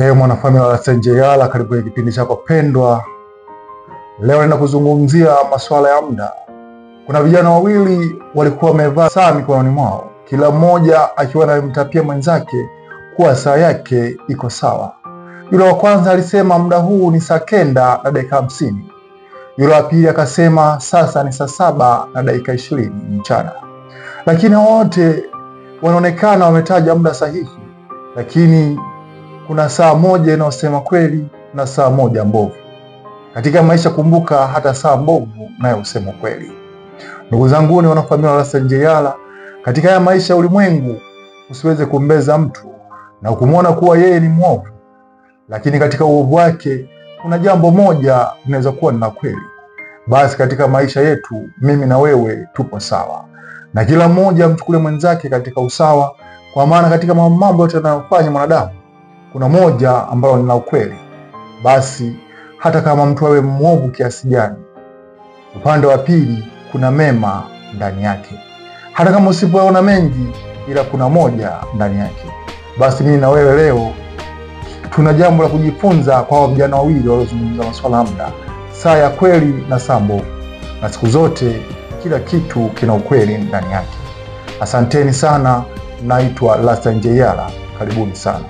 Mwanafamilia wa Lasta Njeyala, karibu kwenye kipindi chako pendwa. Leo naenda kuzungumzia masuala ya muda. Kuna vijana wawili walikuwa wamevaa saa mikononi mwao, kila mmoja akiwa anamtapia mwenzake kuwa saa yake iko sawa. Yule wa kwanza alisema muda huu ni saa 9 na dakika 50. Yule wa pili akasema sasa ni saa 7 na dakika 20 mchana. Lakini wote wanaonekana wametaja muda sahihi, lakini kuna saa moja inayosema kweli na saa moja mbovu. Katika maisha, kumbuka, hata saa mbovu nayo husema kweli. Ndugu zangu, ni wanafamilia wa Lasta Njeyala, katika haya maisha ya ulimwengu usiweze kumbeza mtu na kumwona kuwa yeye ni mwovu, lakini katika uovu wake kuna jambo moja linaweza kuwa ni kweli. Basi katika maisha yetu mimi na wewe tupo sawa, na kila mmoja mchukue mwenzake katika usawa, kwa maana katika mambo yote yanayofanya mwanadamu kuna moja ambalo ni la ukweli. Basi hata kama mtu awe mwovu kiasi gani, upande wa pili kuna mema ndani yake. Hata kama usipoona mengi, ila kuna moja ndani yake. Basi mimi na wewe leo tuna jambo la kujifunza kwa vijana wawili waliozungumza masuala ya muda, saa ya kweli na saa mbovu. Na siku zote kila kitu kina ukweli ndani yake. Asanteni sana. Naitwa Lasta Njeyala, karibuni sana.